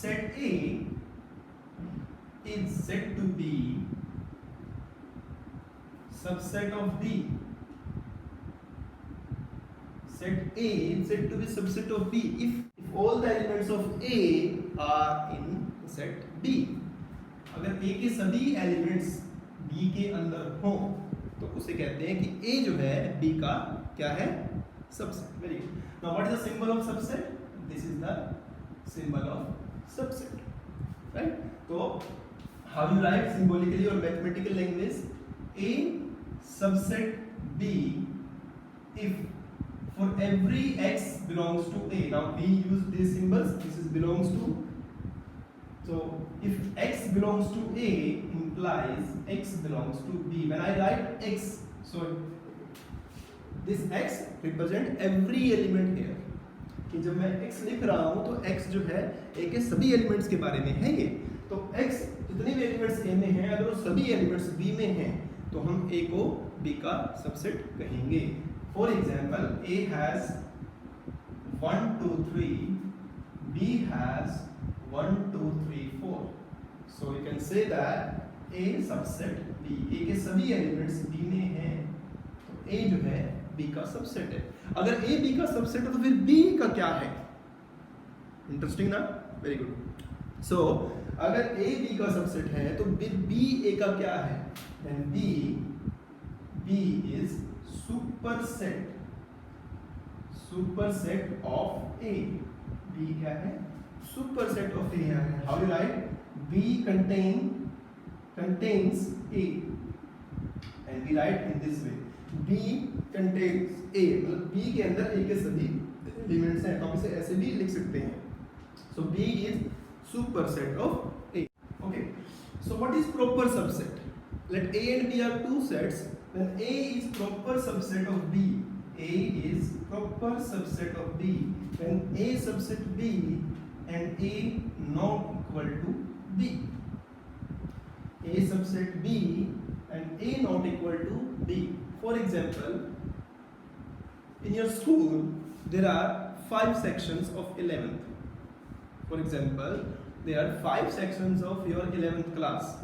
set A is said to be subset of B. Set A is said to be subset of B if all the elements of A are in set B. अगर A के सभी elements B के अंदर हों तो उसे कहते हैं कि A जो है B का क्या है, subset. Very good. Now what is the symbol of subset? This is the symbol of subset, right? तो हाउ यू राइट सिंबॉलिकली और mathematical language? A subset B if for every x belongs to A. Now we use these symbols. This is belongs to. So if x belongs to A implies x belongs to B. When I write x, so this x represent every element here. कि जब मैं x लिख रहा हूँ तो x जो है A के सभी एलिमेंट्स के बारे में है ये. तो x जितने भी एलिमेंट्स A में हैं, अगर वो सभी एलिमेंट्स B में हैं तो हम A को B का सबसेट कहेंगे. For example, A has 1 2 3, B has 1 2 3 4. So you can say that A subset B. A के सभी एलिमेंट्स B में हैं तो A जो है B का सबसेट है. अगर A B का सबसेट है तो फिर B का क्या है? इंटरेस्टिंग ना? Very good. सो अगर A B का सबसेट है तो B A का क्या है? Then B is superset of A. B क्या है? Superset of A है. How you write? B contains A, and we write in this way. B contains A. मतलब B के अंदर A के सभी एलिमेंट्स हैं. हम इसे ऐसे भी लिख सकते हैं. So B is superset of A. Okay. So what is proper subset? Let A and B are two sets. Then A is proper subset of B. A is proper subset of B. When A subset B and A not equal to B. A subset B and A not equal to B. For example, in your school there are 5 sections of 11th. For example, there are 5 sections of your 11th class.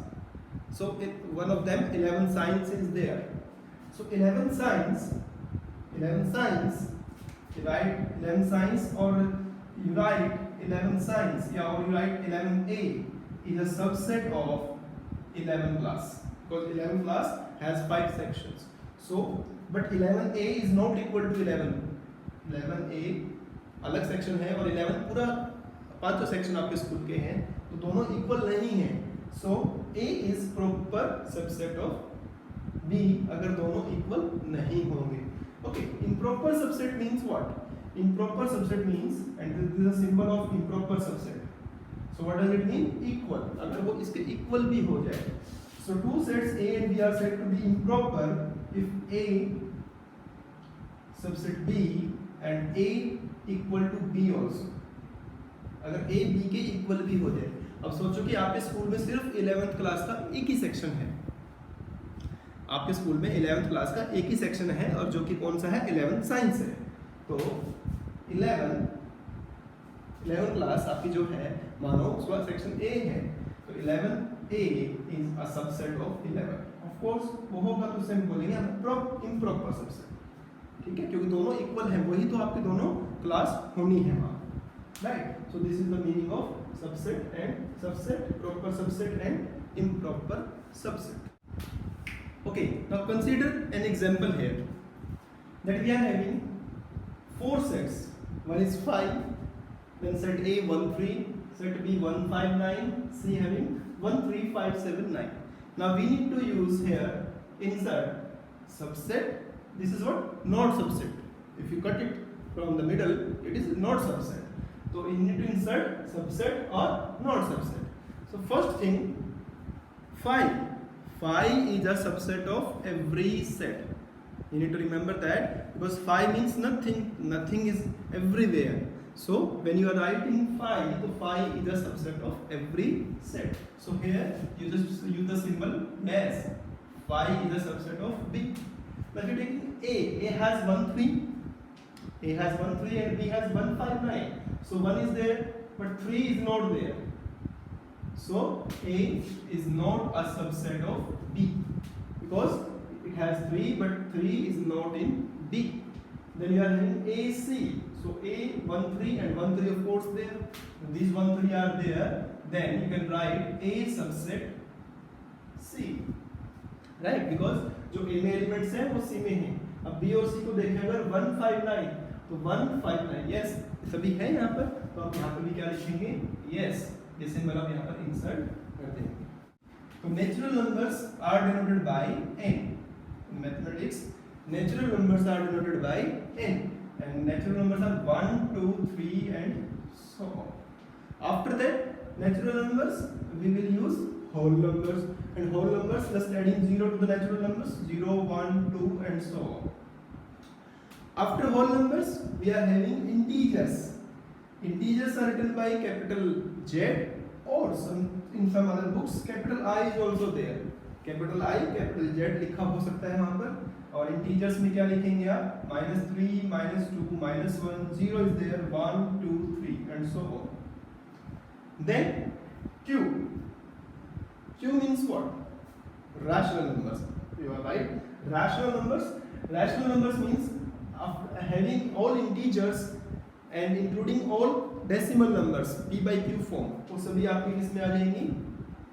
So one of them 11 science is there. So 11 science, you write 11 science, or you write 11 science, yeah, or you write 11A is a subset of 11 class, because 11 class has 5 sections. So but 11A is not equal to 11. 11A अलग section है और 11 पूरा 5 section आपके school के हैं, तो दोनों equal नहीं हैं. So A is proper subset of B अगर दोनों इक्वल नहीं होंगे. Okay, improper subset means what? Improper subset means, and this is a symbol of improper subset. So what does it mean? Equal. अगर वो इसके equal भी हो जाए. So two sets A and B are said to be improper if A subset B and A equal to B also. अगर A B के equal भी हो जाए. अब सोचो कि आपके स्कूल में सिर्फ 11th क्लास का एक ही सेक्शन है. आपके स्कूल में 11th क्लास का एक ही सेक्शन है और जो कि कौन सा है? 11th साइंस है. तो 11th क्लास आपकी जो है, मानो उसका सेक्शन A है, तो 11A is a subset of 11. Of course वो होगा तो उसे हम बोलेंगे इम्प्रॉपर सबसेट. ठीक है, क्योंकि दोनों इक्वल हैं, वही तो आपकी दोनों क्लास होनी है वहाँ. Right. So this is the meaning of subset and subset, proper subset and improper subset. Okay. Now consider an example here that we are having 4 sets. One is 5, then set A 1 3, set B 1 5 9, C having 1 3 5 7 9. Now we need to use here insert subset. This is what? Not subset. If you cut it from the middle, it is not subset. So you need to insert subset or not subset. So first thing, phi is a subset of every set. You need to remember that, because phi means nothing is everywhere. So when you are writing phi, so phi is a subset of every set. So here you just use the symbol dash. Phi is a subset of B. Now if you take A has 1 3. A has 1 3 and B has 1 5 9. So 1 is there but 3 is not there. So A is not a subset of B because it has 3 but 3 is not in B. Then you are having AC. So A 1 3 and 1 3 of course there. These 1 3 are there. Then you can write A subset C. Right? Because जो A में elements हैं वो C में हैं. अब B और C को देखें अगर 159 तो 159 यस सभी है यहाँ पर, तो आप यहाँ पर भी क्या लिखेंगे यस, ये सिंबल आप यहाँ पर इंसर्ट कर देंगे. तो natural numbers are denoted by n. In mathematics, natural numbers are denoted by n, and natural numbers are 1, 2, 3, and so on. After that, natural numbers we will use whole numbers, and whole numbers just adding 0 to the natural numbers 0, 1, 2, and so on. After whole numbers, we are having integers. Integers are written by capital Z, or in some other books capital I is also there. Capital I capital Z लिखा हो सकता है वहां पर. और integers में क्या लिखेंगे आप -3 -2 -1 0 is there 1 2 3 and so on. Then Q. Q means what? Rational numbers. You are right. Rational numbers means having all integers and including all decimal numbers p by q form. वो सभी आपके किस में आ जाएंगी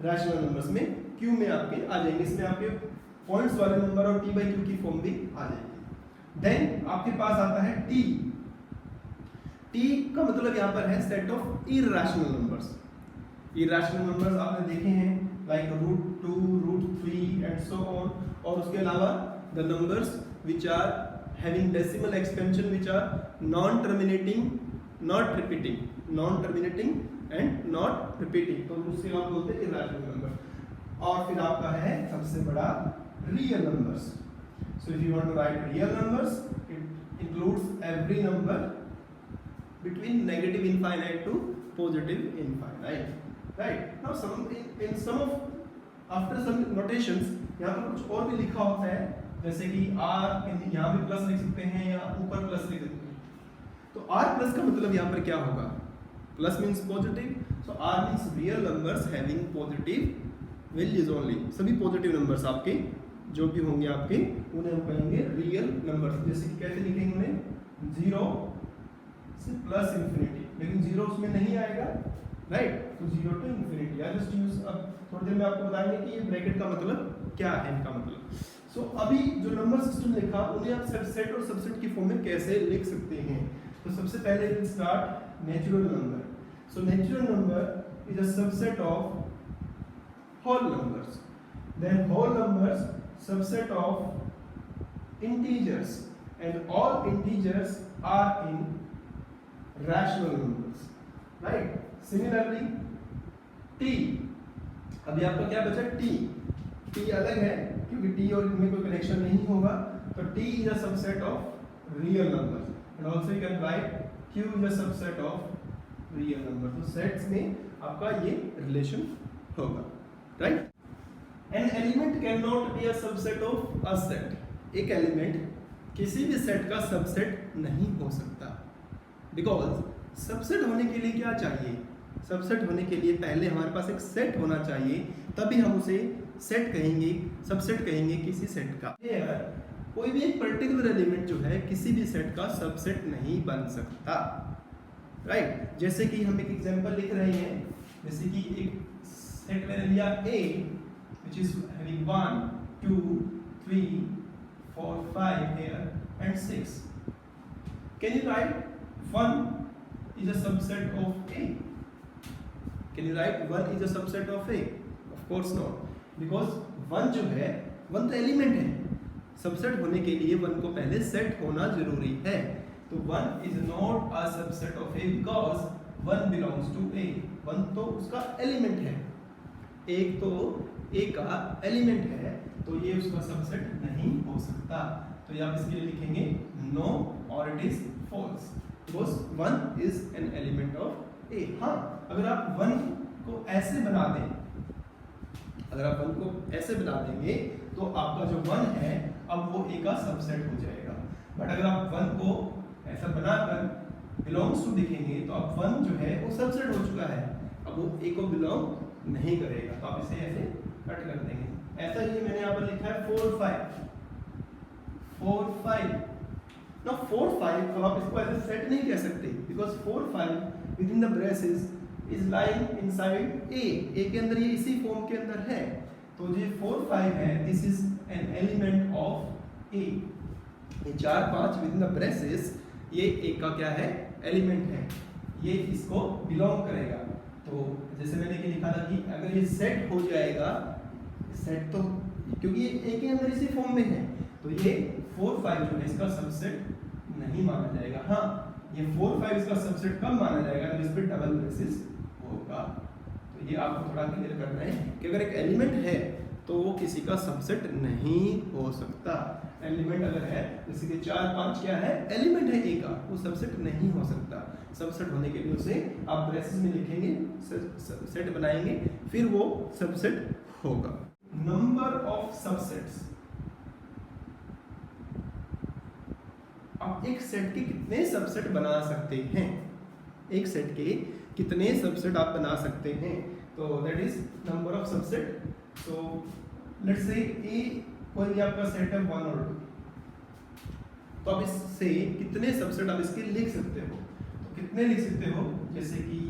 रैशनल नंबर्स में, Q में आपके आ जाएंगे. इसमें आपके पॉइंट्स वाले नंबर और P by Q की फॉर्म भी आ जाएगी. देन आपके पास आता है T. T का मतलब यहाँ पर है set of irrational numbers. Irrational numbers आपने देखे हैं लाइक √2, √3 एंड सो ऑन. और उसके अलावा the numbers which are having decimal expansion which are non terminating not repeating and not repeating, तो उससे आप बोलते हैं इरैशनल नंबर. और फिर आपका है सबसे बड़ा real numbers. So if you want to write real numbers, it includes every number between negative infinite to positive infinite. Right now some in some of after some notations यहाँ पर कुछ और भी लिखा होता है, जैसे कि r यहाँ भी प्लस लिख सकते हैं या ऊपर प्लस लिख सकते हैं. तो r प्लस का मतलब यहाँ पर क्या होगा? प्लस मीन्स पॉजिटिव, सो r means real numbers having positive values only. सभी पॉजिटिव नंबर्स आपके जो भी होंगे आपके उन्हें हम कहेंगे रियल नंबर्स. जैसे कि कैसे लिखेंगे उन्हें 0 से प्लस इंफिनिटी, लेकिन 0 उसमें नहीं आएगा. राइट, तो 0 to infinity. I just use, अब थोड़ी देर में आपको बताएंगे कि ये ब्रैकेट का मतलब क्या है, इनका मतलब. सो अभी जो नंबर सिस्टम लिखा उन्हें आप सबसेट और सबसेट की फॉर्म में कैसे लिख सकते हैं. तो सबसे पहले will start natural number. So natural number is a subset of whole numbers. Then whole numbers subset of integers, and all integers are in rational numbers. Right? Similarly, t. अभी आपका क्या बचा t. t अलग है क्योंकि t और इनमें कोई कनेक्शन नहीं होगा, तो t is a subset of real numbers, and also you can write q is a subset of real numbers. तो सेट्स में आपका ये रिलेशन होगा. Right? An element cannot be a subset of a set. एक element किसी भी set का subset नहीं हो सकता. बिकॉज सबसेट होने के लिए क्या चाहिए? सबसेट होने के लिए पहले हमारे पास एक सेट होना चाहिए, तभी हम उसे सेट कहेंगे, सबसेट कहेंगे किसी सेट का. कोई भी एक पर्टिकुलर एलिमेंट जो है किसी भी सेट का सबसेट नहीं बन सकता. राइट? जैसे कि हम एक एग्जांपल लिख रहे हैं, जैसे कि एक सेट मैंने लिया A which is having 1, 2, 3, 4, 5 here and 6. Can you write 1 is a subset of A? Can you write 1 is a subset of A? Of course not, because 1 जो है 1 तो एलिमेंट है. सबसेट होने के लिए 1 को पहले सेट होना जरूरी है. तो 1 is not a subset of A because 1 belongs to A. 1 तो उसका एलिमेंट है, एक तो A का एलिमेंट है, तो ये उसका सबसेट नहीं हो सकता. तो ये आप इसके लिए लिखेंगे नो और it is false, because 1 is an element of A. हाँ, अगर आप 1 को ऐसे बना दें, अगर आप 1 को ऐसे बना देंगे तो आपका जो 1 है अब वो A का सबसेट हो जाएगा. बट अगर आप 1 को ऐसा बनाकर बिलोंग्स टू लिखेंगे तो अब 1 जो है वो सबसेट हो चुका है, अब वो A को बिलोंग नहीं करेगा, तो आप इसे ऐसे कट कर देंगे। ऐसा ही मैंने यहाँ पर लिखा है 4 5 4 5। ना 4 5 अब आप इसको ऐसे सेट नहीं कह सकते, because 4 5 with in the braces is lying inside a के अंदर, ये इसी फॉर्म के अंदर है। तो ये 4 5 है, this is an element of A. ये 4 5 विद इन द ब्रेसेस, ये ए का क्या है, एलिमेंट है, ये इसको बिलोंग करेगा। तो जैसे मैंने ये लिखा था कि अगर ये सेट हो जाएगा, सेट तो क्योंकि ये ए के अंदर इसी फॉर्म में है, तो ये 4 5 जो है इसका सबसेट नहीं माना जाएगा। हाँ, ये 4 5 इसका सबसेट कब माना जाएगा, जब इस पे डबल ब्रेसेस होगा। तो ये आपको थोड़ा क्लियर करना है कि अगर एक एलिमेंट है तो वो किसी का सबसेट नहीं हो सकता। एलिमेंट अगर है, जैसे कि 4 5 क्या है, एलिमेंट है ए का, वो सबसेट नहीं हो सकता। सबसेट होने के लिए उसे आप ब्रेसेस में लिखेंगे, सेट बनाएंगे, फिर वो सबसेट होगा। नंबर ऑफ सबसेट्स, आप एक सेट के कितने सबसेट बना सकते हैं, एक सेट के कितने सबसेट आप बना सकते हैं, तो that is number of subset. So let's say A कोई भी आपका सेट है 1 और 2, तो आप इससे कितने सबसेट आप इसके लिख सकते हो, तो कितने लिख सकते हो, जैसे कि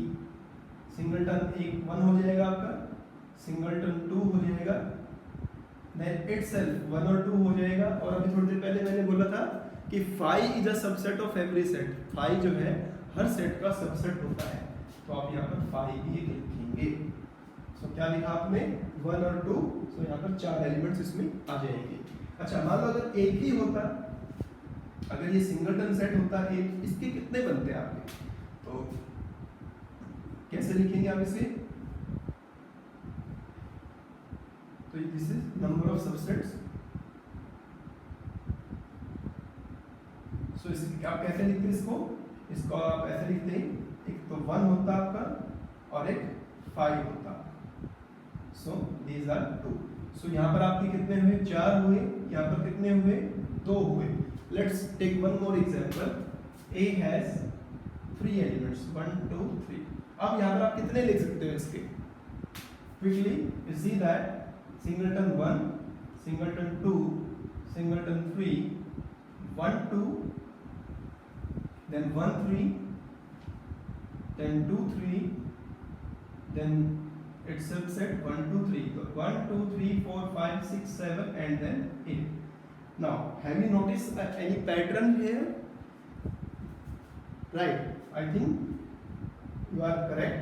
सिंगलटन 1 हो जाएगा आपका, सिंगलटन 2 हो जाएगा, देन इटसेल्फ 1 और 2 हो जाएगा। और अभी थोड़ी देर पहले मैंने बोला था कि 5 is a subset of every set, 5 जो है हर सेट का सबसेट होता है, तो आप यहाँ पर 5 ही लिखेंगे। सो क्या लिखा आपने, 1 और 2, सो यहाँ पर 4 एलिमेंट्स इसमें आ जाएंगे। अच्छा, मान लो अगर एक ही होता, अगर ये सिंगलटन सेट होता है, इसके कितने बनते हैं आपके, तो कैसे लिखेंगे आप इसे, तो this is number of subsets. So इसे आप कैसे लिखते हैं, इसको आप ऐसे लिखते हैं, एक तो 1 होता आपका और एक 5 होता। So these are 2। सो यहाँ पर आपके कितने हुए, 4 हुए, यहाँ पर कितने हुए, 2 हुए। Let's take one more example, A has 3 elements 1 2 3। अब यहाँ पर आप कितने लिख सकते हो इसके, quickly you see that singleton 1, singleton 2, singleton 3, 1 2, then 1 3, then 2 3, then its subset 1 2 3. So 1 2 3 4 5 6 7 and then 8. Now have you noticed any pattern here? Right, I think you are correct.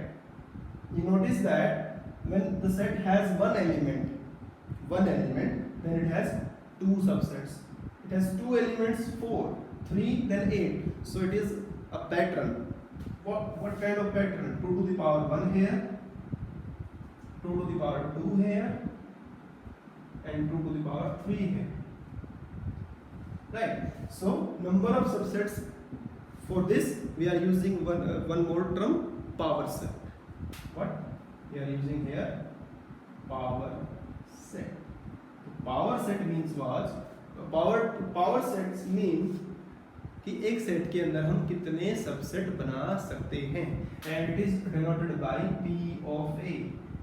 You notice that when the set has one element, then it has 2 subsets. It has 2 elements, 4 3 then 8, so it is a pattern. What kind of pattern? 2 to the power 1 here, 2 to the power 2 here, and 2 to the power 3 here, right? So number of subsets, for this we are using one more term, power set. What we are using here, power set. Power set means what? Power sets means कि एक set के अंदर हम कितने subset बना सकते हैं, and it is denoted by P of A।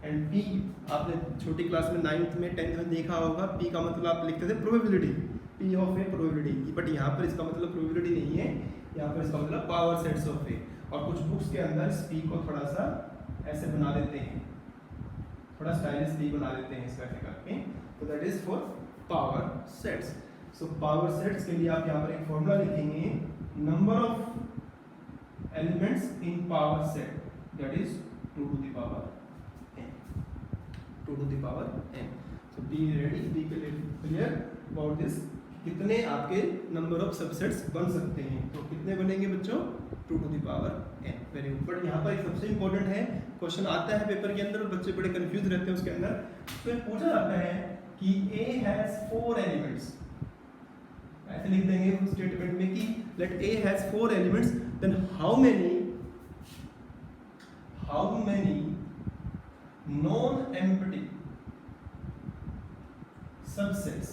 And P आपने छोटी क्लास में 9th में 10th में देखा होगा, P का मतलब आप लिखते थे probability, P of A probability, but यहाँ पर इसका मतलब प्रोबेबिलिटी नहीं है, यहाँ पर इसका मतलब पावर सेट्स ऑफ A। और कुछ बुक्स के अंदर इस P को थोड़ा सा ऐसे बना देते हैं, थोड़ा स्टाइलिश P बना देते हैं इसका ऐसे करके, तो that is for power sets. So power sets के लिए आप यहाँ पर एक फॉर्मूला लिखेंगे, number of elements in power set, that is 2 to the power n, 2 to the power n। So be ready, be clear about this, कितने आपके number of subsets बन सकते हैं, तो कितने बनेंगे बच्चों, 2 to the power n। Very good. But यहाँ पर एक सबसे इंपॉर्टेंट है, क्वेश्चन आता है पेपर के अंदर और बच्चे बड़े कंफ्यूज रहते हैं उसके अंदर, तो पूछा जाता है कि A हैज 4 एलिमेंट्स, ऐसे लिख देंगे स्टेटमेंट में कि let A has 4 elements, then how many non empty subsets,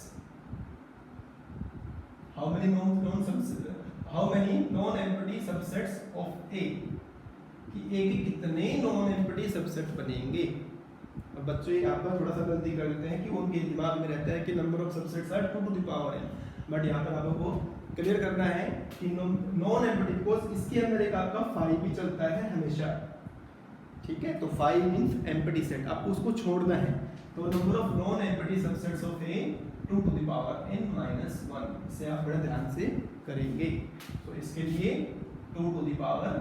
how many non empty subsets of A, कि A के कितने नॉन एम्प्टी सबसेट बनेंगे, अब बच्चे यहाँ पर थोड़ा सा गलती कर देते हैं कि उनके दिमाग में रहता है कि number of subsets are 2 to the power n, but यहाँ पर आपको क्लियर करना है कि नॉन एम्प्टी, बिकॉज इसके अंदर एक आपका 5 भी चलता है हमेशा, ठीक है। तो 5 मींस एम्प्टी सेट, आपको उसको छोड़ना है। तो number of non empty subsets of A 2 to the power n minus 1, इसे आप बड़ा ध्यान से करेंगे। तो इसके लिए 2 to the power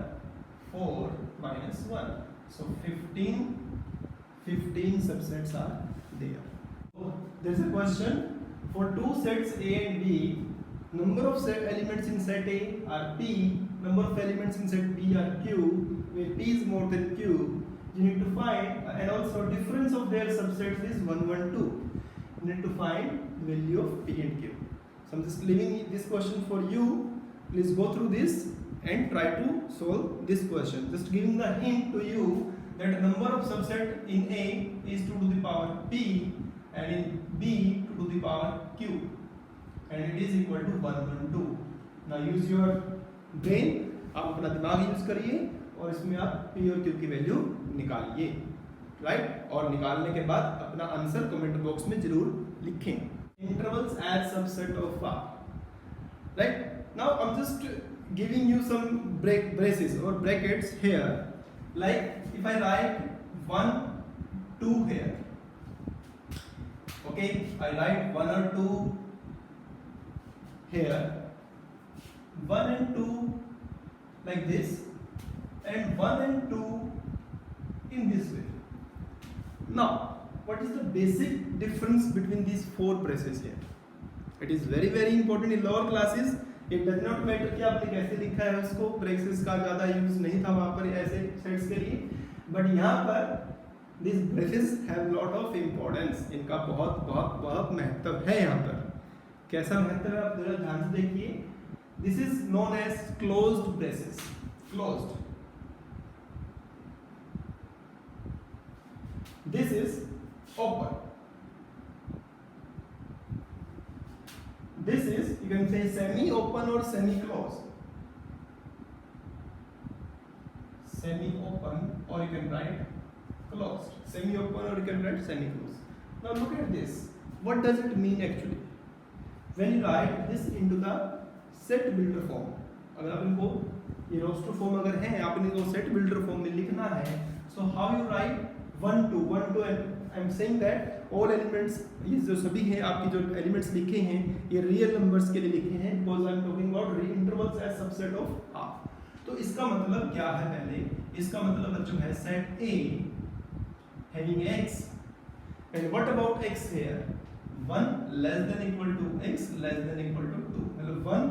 4 minus 1, so 15 subsets are there. So there is a question for two sets A and B, number of set elements in set A are P, number of elements in set B are Q, where P is more than Q. You need to find, and also difference of their subsets is 1, 1, 2. You need to find the value of P and Q. So I'm just leaving this question for you. Please go through this and try to solve this question. Just giving the hint to you that the number of subset in A is 2 to the power P and in B 2 to the power Q, and it is equal to 1, 1, 2. Now use your brain, आप अपना दिमाग use करिए और इसमें आप P और Q की value निकालिए, राइट। और निकालने के बाद अपना आंसर कमेंट बॉक्स में जरूर लिखें। Intervals as subset of R, right? Now I'm just giving you some braces or brackets here, like if I write 1, 2 here, okay, I write 1 or 2 here, 1 and 2 like this, and 1 and 2 in this way. Now what is the basic difference between these 4 braces here? It is very very important in lower classes. It does not matter कि आपने कैसे लिखा है उसको, braces का ज़्यादा use नहीं था वहाँ पर ऐसे सेट्स के लिए, बट यहाँ पर this braces have lot of importance, इनका बहुत बहुत बहुत महत्व है। यहाँ पर कैसा महत्व है आप जरा ध्यान से देखिए। This is known as closed braces, closed, this is open, this is, you can say semi open or semi closed, semi open, or you can write closed, semi open, or you can write semi closed. Now look at this, what does it mean actually when you write this into the set builder form? अगर आप इनको ये roster form अगर है, आप इनको set builder form में लिखना है, so how you write 1 2 1 2, and I'm saying that all elements, ये जो सभी हैं आपकी जो एलिमेंट्स लिखे हैं ये रियल नंबर्स के लिए लिखे हैं, because I'm talking about intervals as subset of R. तो इसका मतलब क्या है? पहले इसका मतलब बच्चों है set A having x, and what about x here? 1 less than equal to x less than equal to 2, मतलब 1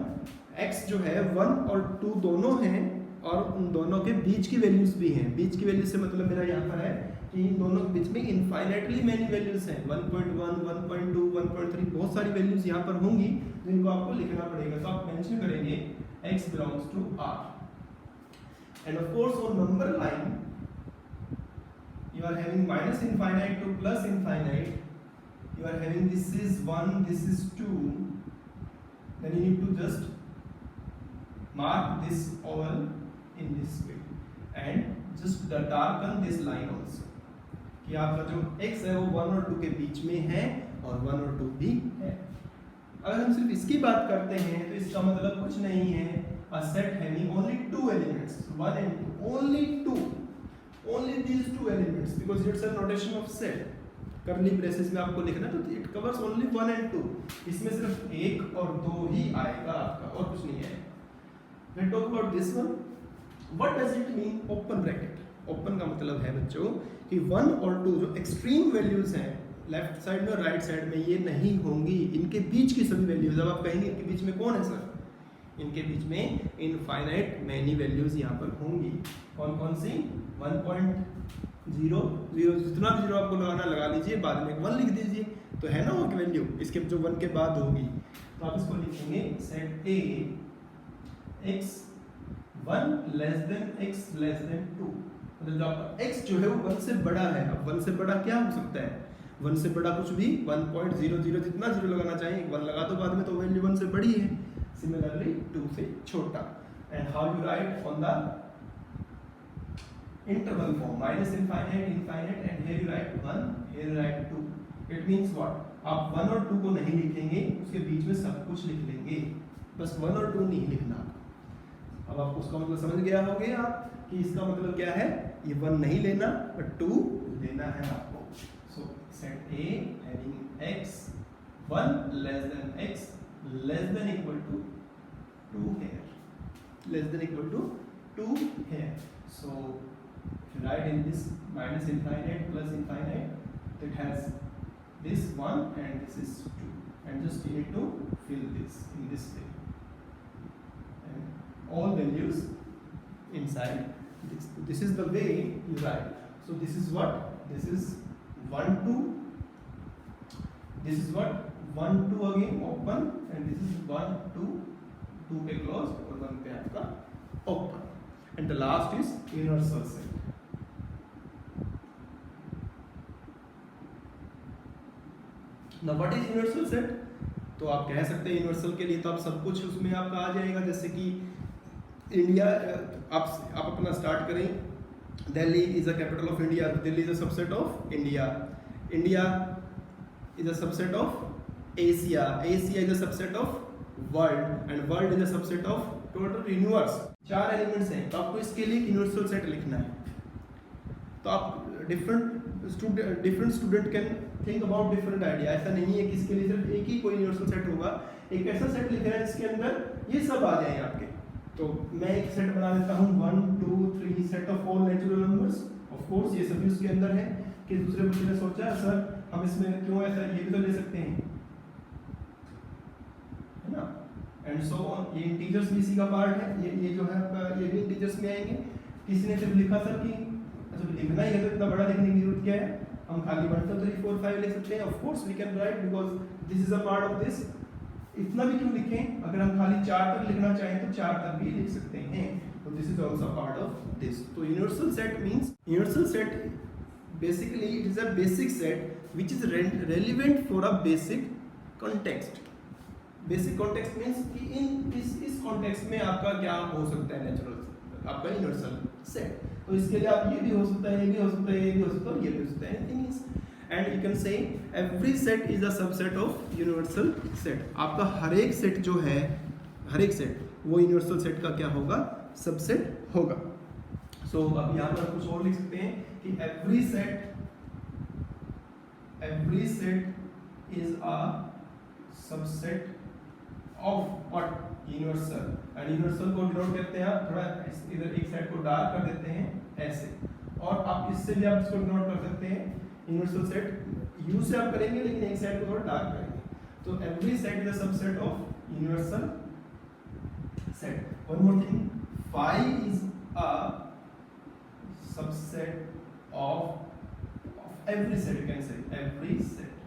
x जो है 1 और 2 दोनों हैं और उन दोनों के बीच की वैल्यूज भी हैं। बीच की वैल्यू से मतलब मेरा यहाँ पर है कि इन दोनों के बीच में इनफाइनाइटली मैनी वैल्यूज हैं, 1.1 1.2 1.3 बहुत सारी वैल्यूज यहाँ पर होंगी जिनको आपको लिखना पड़ेगा। तो आप मेंशन करेंगे x belongs to R, and of course on number line you are having minus infinite to plus infinite, you are having this is 1 this is 2, then you need to just mark this oval in this way and just darken this line also, कि आपका जो x है वो 1 और 2 के बीच में है और 1 और 2 भी है। अगर हम सिर्फ इसकी बात करते हैं तो इसका मतलब कुछ नहीं है, a set having only 2 elements 1 and 2, only these 2 elements, because it's a notation of set, curly braces में आपको लिखना तो इट कवर्स ओनली 1 and 2, इसमें सिर्फ 1 और 2 ही आएगा आपका और कुछ नहीं है। Let's talk about this one. What does it mean open bracket? Open का मतलब है बच्चों कि 1 और 2 जो एक्सट्रीम वैल्यूज हैं लेफ्ट साइड में और राइट साइड में ये नहीं होंगी, इनके बीच की सभी वैल्यूज। अब आप कहेंगे इनके बीच में कौन है सर? इनके बीच में इनफाइनाइट मैनी वैल्यूज यहाँ पर होंगी। कौन कौन सी? 1.0 जितना भी जीरो आपको लगाना लगा लीजिए, बाद में 1 लिख दीजिए तो है ना वो वैल्यू इसके जो 1 के बाद होगी। तो आप इसको लिखेंगे set A x 1 less than x less than 2, मतलब जो आपका x जो है वो 1 से बड़ा है। अब 1 से बड़ा क्या हो सकता है? 1 से बड़ा कुछ भी 1.00 जितना जीरो लगाना चाहिए 1 लगा दो बाद में, तो वैल्यू 1 से बड़ी है। सिमिलरली 2 से छोटा। And how you right on the interval form, minus infinite, infinite, and here you write 1, here you write 2. It means what? आप 1 और 2 को नहीं लिखेंगे, उसके बीच में सब कुछ लिख लेंगे, बस 1 और 2 नहीं लिखना। अब आपको उसका मतलब समझ गया होगे आप कि इसका मतलब क्या है, ये 1 नहीं लेना बट 2 लेना है आपको। सो set A having x 1 less than x less than equal to 2 here, less than equal to 2 here. So if you write in this minus infinite plus infinite, it has this 1 and this is 2, and just you need to fill this in this way, and all values inside this. This is the way you write. So this is what, this is 1 2, this is what 1 2 again open, and this is 1 2, 2 पे close और 1 पे आपका open, and the last is universal set. Now what is universal set? तो आप कह सकते हैं universal के लिए तो आप सब कुछ उसमें आपका आ जाएगा, जैसे कि इंडिया, आप अपना स्टार्ट करें, Delhi is a capital of India, Delhi is a subset of India, India is a subset of Asia, Asia is a subset of world, and world is a subset of total universe. 4 elements हैं, तो आपको इसके लिए universal set लिखना है। तो आप different student can think about different idea, ऐसा नहीं है कि इसके लिए सिर्फ एक ही कोई यूनिवर्सल सेट होगा, एक ऐसा सेट लिखना है जिसके अंदर ये सब आ जाए आपके। तो मैं एक सेट बना लेता हूँ 1 2 3 set of all natural numbers, of course ये सभी उसके अंदर है। कि दूसरे बच्चे ने सोचा सर हम इसमें क्यों ऐसा, ये भी तो ले सकते हैं, है ना, एंड सो ऑन। ये इंटीजर्स भी इसी का पार्ट है, ये जो है आपका ये भी इंटीजर्स में आएंगे। किसी ने सिर्फ लिखा सर कि अच्छा लिखना ही है तो इतना बड़ा लिखने की जरूरत क्या है, हम खाली 1 2 3 4 5 लिख सकते हैं। Of course we can write because this is a part of this. इतना भी क्यों लिखें, अगर हम खाली 4 तक लिखना चाहें तो 4 तक भी लिख सकते हैं। तो this is also part of this. तो universal set means, universal set basically it is a basic set which is relevant for a basic context. Basic context means कि इन इस कॉन्टेक्स्ट में आपका क्या हो सकता है, नेचुरल आपका यूनिवर्सल सेट। तो इसके लिए आप ये भी हो सकता है, ये भी हो सकता है, ये भी हो सकता है, ये भी हो सकता है, anything is, and you can say every set is a subset of universal set. आपका हर एक सेट जो है, हर एक सेट वो यूनिवर्सल सेट का क्या होगा, सबसेट होगा। सो अब यहाँ पर कुछ और लिख सकते हैं कि every set is a subset of what, universal. And universal को डिनोट करते हैं आप थोड़ा इधर एक साइड को डार्क कर देते हैं ऐसे, और आप इससे भी आप इसको डिनोट कर सकते हैं। यूनिवर्सल सेट यू से आप करेंगे लेकिन एक साइड को थोड़ा डार्क करेंगे। तो every set is a subset of universal set. One more thing, phi is a subset of every set, you can say every set।